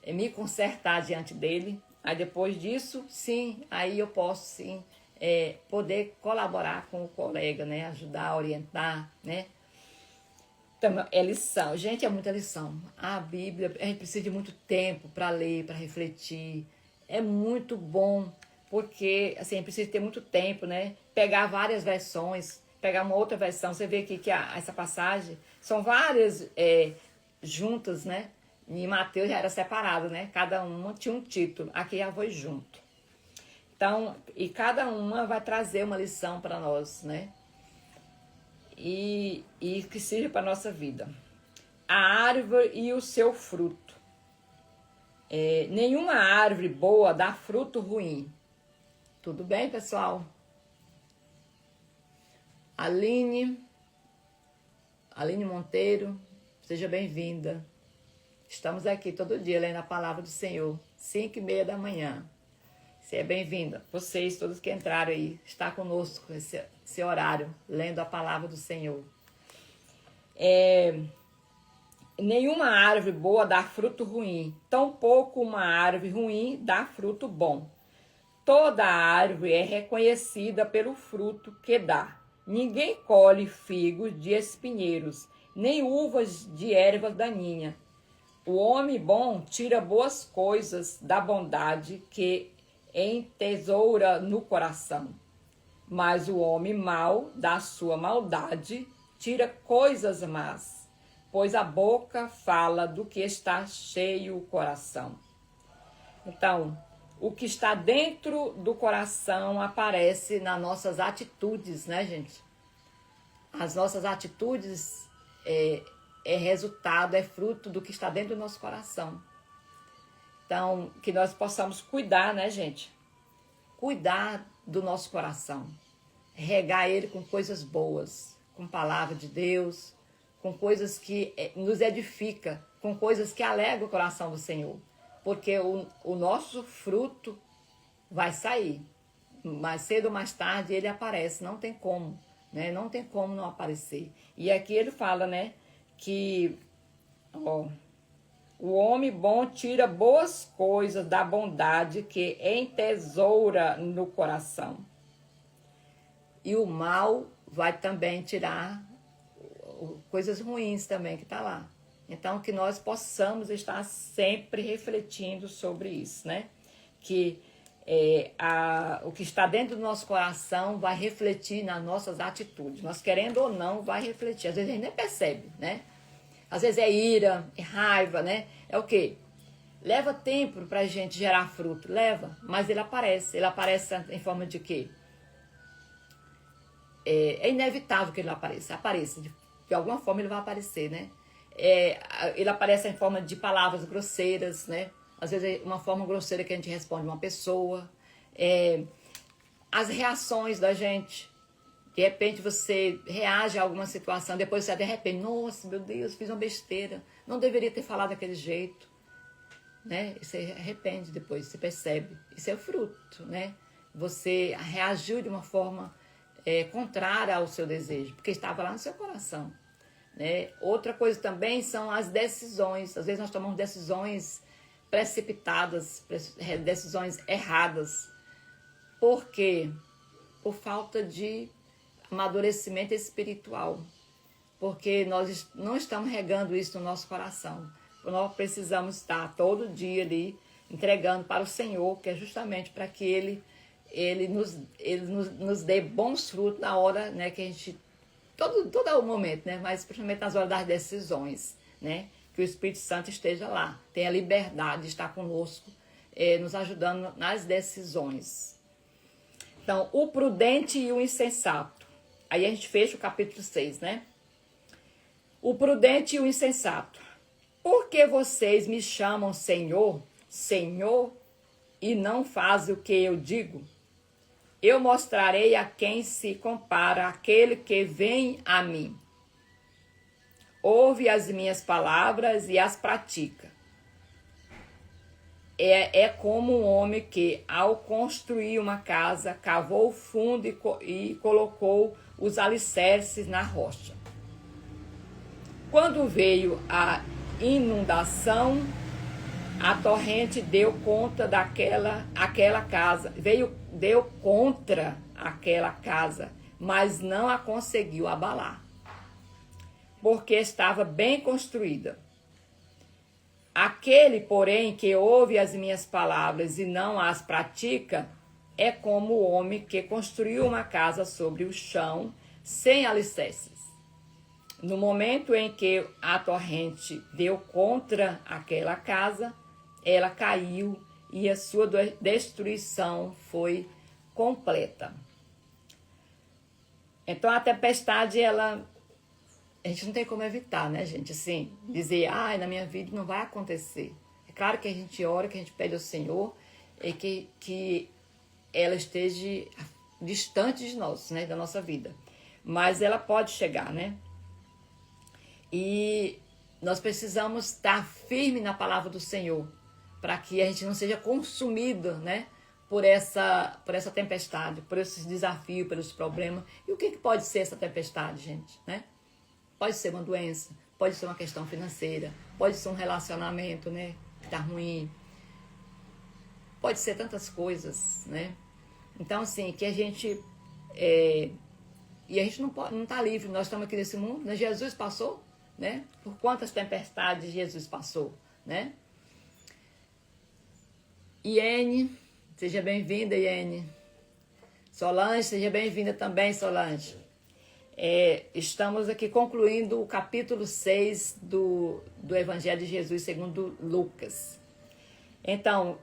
me consertar diante dele. Aí depois disso, sim, aí eu posso sim poder colaborar com o colega, né? Ajudar, orientar, né? Então, é lição. Gente, é muita lição. A Bíblia, a gente precisa de muito tempo para ler, para refletir. É muito bom, porque assim, precisa ter muito tempo, né? Pegar várias versões, pegar uma outra versão. Você vê aqui que essa passagem são várias juntas, né? Em Mateus já era separado, né? Cada uma tinha um título. Aqui já foi junto. Então, e cada uma vai trazer uma lição para nós, né? E que sirva para a nossa vida. A árvore e o seu fruto. Nenhuma árvore boa dá fruto ruim. Tudo bem, pessoal? Aline Monteiro, seja bem-vinda. Estamos aqui todo dia lendo a palavra do Senhor, 5h30 da manhã. Seja bem-vinda. Vocês, todos que entraram aí, está conosco esse horário, lendo a palavra do Senhor. Nenhuma árvore boa dá fruto ruim, tampouco uma árvore ruim dá fruto bom. Toda árvore é reconhecida pelo fruto que dá. Ninguém colhe figos de espinheiros, nem uvas de ervas daninhas. O homem bom tira boas coisas da bondade que entesoura no coração. Mas o homem mau, da sua maldade, tira coisas más, pois a boca fala do que está cheio o coração. Então, o que está dentro do coração aparece nas nossas atitudes, né, gente? As nossas atitudes resultado, é fruto do que está dentro do nosso coração. Então, que nós possamos cuidar, né, gente? Cuidar do nosso coração. Regar ele com coisas boas, com palavra de Deus, com coisas que nos edificam, com coisas que alegram o coração do Senhor. Porque o nosso fruto vai sair. Mais cedo ou mais tarde ele aparece, não tem como, né? Não tem como não aparecer. E aqui ele fala, né, que o homem bom tira boas coisas da bondade que entesoura no coração. E o mal vai também tirar coisas ruins também que está lá. Então, que nós possamos estar sempre refletindo sobre isso, né? Que o que está dentro do nosso coração vai refletir nas nossas atitudes. Nós querendo ou não, vai refletir. Às vezes a gente nem percebe, né? Às vezes é ira, é raiva, né? É o quê? Leva tempo para a gente gerar fruto. Leva, mas ele aparece. Ele aparece em forma de quê? é inevitável que ele apareça, de alguma forma ele vai aparecer, né? Ele aparece em forma de palavras grosseiras, né? Às vezes é uma forma grosseira que a gente responde uma pessoa, as reações da gente. De repente você reage a alguma situação, depois você de repente, nossa, meu Deus, fiz uma besteira, não deveria ter falado daquele jeito, né? E você arrepende depois, você percebe. Isso é o fruto, né? Você reagiu de uma forma contrária ao seu desejo, porque estava lá no seu coração, né? Outra coisa também são as decisões. Às vezes nós tomamos decisões precipitadas, decisões erradas. Por quê? Por falta de amadurecimento espiritual, porque nós não estamos regando isso no nosso coração. Nós precisamos estar todo dia ali entregando para o Senhor, que é justamente para que Ele nos dê bons frutos na hora, né, que a gente, todo o momento, né, mas principalmente nas horas das decisões, né, que o Espírito Santo esteja lá, tenha liberdade de estar conosco, nos ajudando nas decisões. Então, o prudente e o insensato. Aí a gente fecha o capítulo 6, né? O prudente e o insensato. Por que vocês me chamam Senhor, Senhor, e não fazem o que eu digo? Eu mostrarei a quem se compara aquele que vem a mim. Ouve as minhas palavras e as pratica. É como um homem que, ao construir uma casa, cavou fundo e colocou os alicerces na rocha. Quando veio a inundação, a torrente deu conta aquela casa, deu contra aquela casa, mas não a conseguiu abalar, porque estava bem construída. Aquele, porém, que ouve as minhas palavras e não as pratica, é como o homem que construiu uma casa sobre o chão, sem alicerces. No momento em que a torrente deu contra aquela casa, ela caiu e a sua destruição foi completa. Então a tempestade, a gente não tem como evitar, né, gente? Assim, dizer, na minha vida não vai acontecer. É claro que a gente ora, que a gente pede ao Senhor e que ela esteja distante de nós, né, da nossa vida. Mas ela pode chegar, né? E nós precisamos estar firme na palavra do Senhor, para que a gente não seja consumido, né, por essa tempestade, por esses desafios, pelos problemas. E o que pode ser essa tempestade, gente, né? Pode ser uma doença, pode ser uma questão financeira, pode ser um relacionamento, né, que tá ruim. Pode ser tantas coisas, né? Então, assim, que a gente... E a gente não tá livre, nós estamos aqui nesse mundo, né? Jesus passou, né? Por quantas tempestades Jesus passou, né? Iene, seja bem-vinda, Iene. Solange, seja bem-vinda também, Solange. Estamos aqui concluindo o capítulo 6 do Evangelho de Jesus segundo Lucas. Então,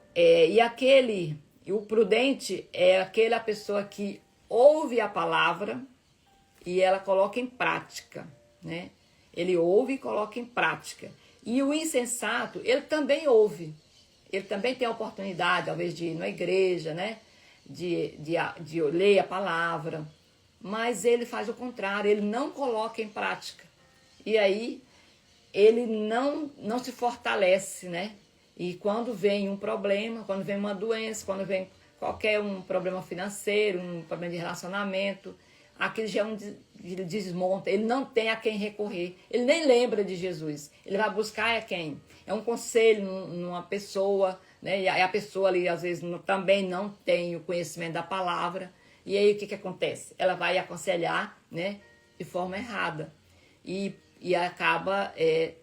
o prudente é a pessoa que ouve a palavra e ela coloca em prática, né? Ele ouve e coloca em prática. E o insensato, ele também ouve. Ele também tem a oportunidade, talvez, de ir na igreja, né? De ler a palavra. Mas ele faz o contrário, ele não coloca em prática. E aí, ele não se fortalece, né? E quando vem um problema, quando vem uma doença, quando vem qualquer um problema financeiro, um problema de relacionamento, aquilo já ele desmonta, ele não tem a quem recorrer, ele nem lembra de Jesus, ele vai buscar a quem? É um conselho numa pessoa, né? E a pessoa ali às vezes também não tem o conhecimento da palavra, e aí o que acontece? Ela vai aconselhar, né, de forma errada, e acaba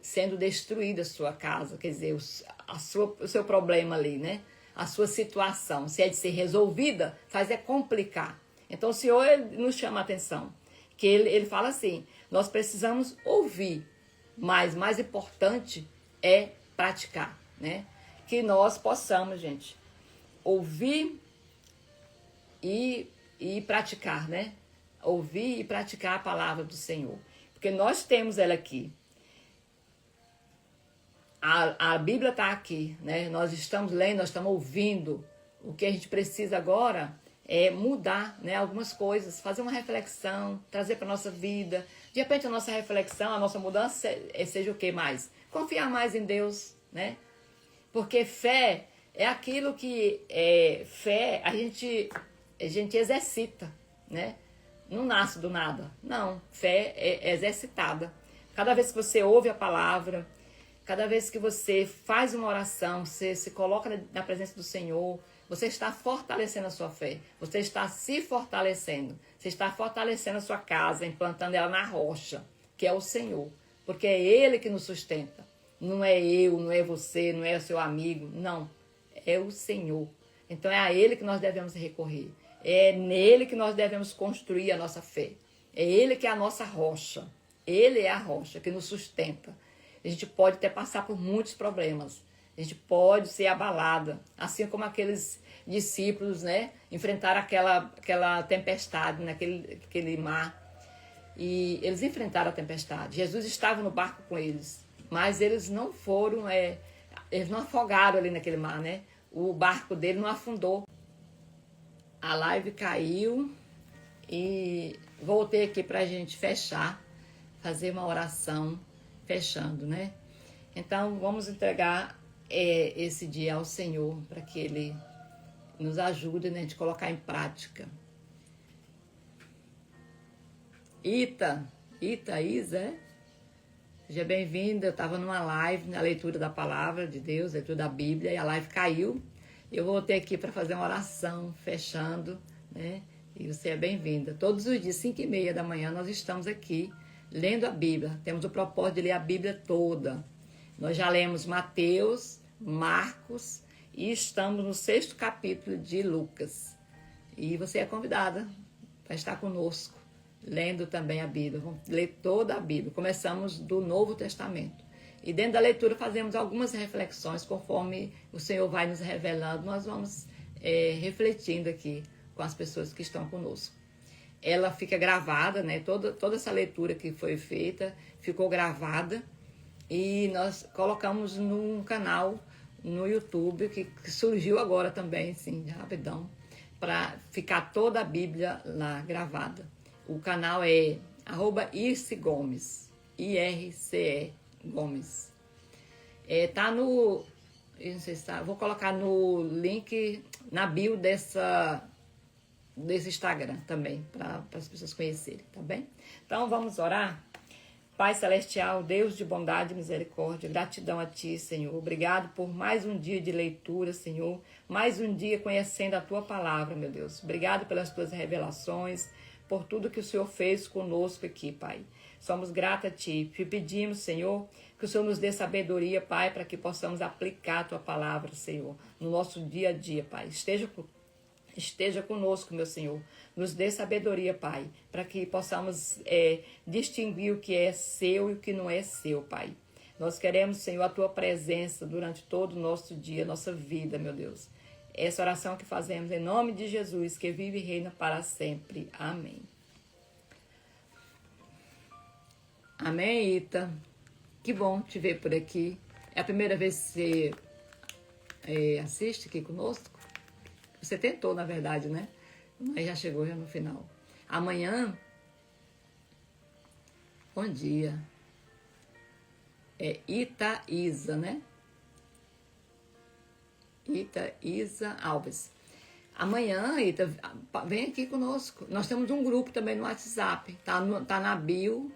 sendo destruída a sua casa, quer dizer, o seu problema ali, né? A sua situação, se é de ser resolvida, faz complicar. Então o Senhor nos chama a atenção, que ele fala assim, nós precisamos ouvir, mas mais importante é praticar, né? Que nós possamos, gente, ouvir e praticar, né? ouvir e praticar a palavra do Senhor. Porque nós temos ela aqui. A Bíblia está aqui, né? Nós estamos lendo, nós estamos ouvindo. O que a gente precisa agora é mudar, né, algumas coisas, fazer uma reflexão, trazer para a nossa vida. De repente a nossa reflexão, a nossa mudança seja o que mais? Confiar mais em Deus, né? Porque fé é aquilo que fé a gente exercita, né? Não nasce do nada. Não, fé é exercitada. Cada vez que você ouve a palavra, cada vez que você faz uma oração, você se coloca na presença do Senhor, você está fortalecendo a sua fé. Você está se fortalecendo. Você está fortalecendo a sua casa, implantando ela na rocha, que é o Senhor. Porque é Ele que nos sustenta. Não é eu, não é você, não é o seu amigo. Não, é o Senhor. Então é a Ele que nós devemos recorrer. É nele que nós devemos construir a nossa fé. É Ele que é a nossa rocha. Ele é a rocha que nos sustenta. A gente pode até passar por muitos problemas. A gente pode ser abalada. Assim como aqueles discípulos, né? Enfrentaram aquela tempestade naquele mar. E eles enfrentaram a tempestade. Jesus estava no barco com eles. Mas eles não foram... eles não afogaram ali naquele mar, né? O barco dele não afundou. A live caiu e voltei aqui para a gente fechar, fazer uma oração fechando, né? Então, vamos entregar esse dia ao Senhor para que Ele nos ajude, né, a gente colocar em prática. Isa, seja bem-vinda. Eu estava numa live, na leitura da palavra de Deus, leitura da Bíblia, e a live caiu. Eu voltei aqui para fazer uma oração, fechando, né? E você é bem-vinda. Todos os dias, 5h30 da manhã, nós estamos aqui lendo a Bíblia. Temos o propósito de ler a Bíblia toda. Nós já lemos Mateus, Marcos e estamos no 6º capítulo de Lucas. E você é convidada para estar conosco, lendo também a Bíblia. Vamos ler toda a Bíblia. Começamos do Novo Testamento. E dentro da leitura fazemos algumas reflexões, conforme o Senhor vai nos revelando, nós vamos refletindo aqui com as pessoas que estão conosco. Ela fica gravada, né? Toda essa leitura que foi feita ficou gravada e nós colocamos num canal no YouTube, que surgiu agora também, assim, rapidão, para ficar toda a Bíblia lá gravada. O canal é @ircegomes, IRCE Gomes. Tá no... Eu não sei se tá, vou colocar no link na bio desse Instagram também, para as pessoas conhecerem, tá bem? Então vamos orar. Pai Celestial, Deus de bondade e misericórdia, gratidão a Ti, Senhor. Obrigado por mais um dia de leitura, Senhor. Mais um dia conhecendo a Tua palavra, meu Deus. Obrigado pelas Tuas revelações, por tudo que o Senhor fez conosco aqui, Pai. Somos gratos a Ti. Te pedimos, Senhor, que o Senhor nos dê sabedoria, Pai, para que possamos aplicar a Tua palavra, Senhor, no nosso dia a dia, Pai. Esteja conosco, meu Senhor. Nos dê sabedoria, Pai, para que possamos distinguir o que é seu e o que não é seu, Pai. Nós queremos, Senhor, a Tua presença durante todo o nosso dia, nossa vida, meu Deus. Essa oração que fazemos em nome de Jesus, que vive e reina para sempre. Amém. Amém, Ita. Que bom te ver por aqui. É a primeira vez que você assiste aqui conosco? Você tentou, na verdade, né? Mas já chegou já no final. Amanhã, bom dia. É Itaísa, né? Itaísa Alves. Amanhã, Ita, vem aqui conosco. Nós temos um grupo também no WhatsApp. Tá na bio.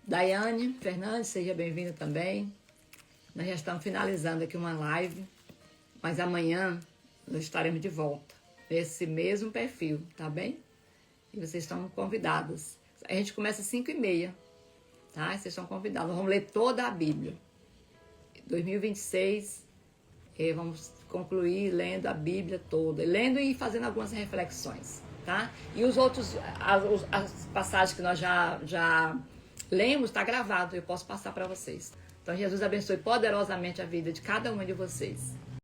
Daiane Fernandes, seja bem-vinda também. Nós já estamos finalizando aqui uma live, mas amanhã nós estaremos de volta, nesse mesmo perfil, tá bem? E vocês estão convidados. A gente começa às 5h30, tá? Vocês estão convidados. Nós vamos ler toda a Bíblia. 2026, vamos concluir lendo a Bíblia toda, lendo e fazendo algumas reflexões, tá? E os outros, as passagens que nós já lemos, está gravado, eu posso passar para vocês. Então, Jesus abençoe poderosamente a vida de cada uma de vocês.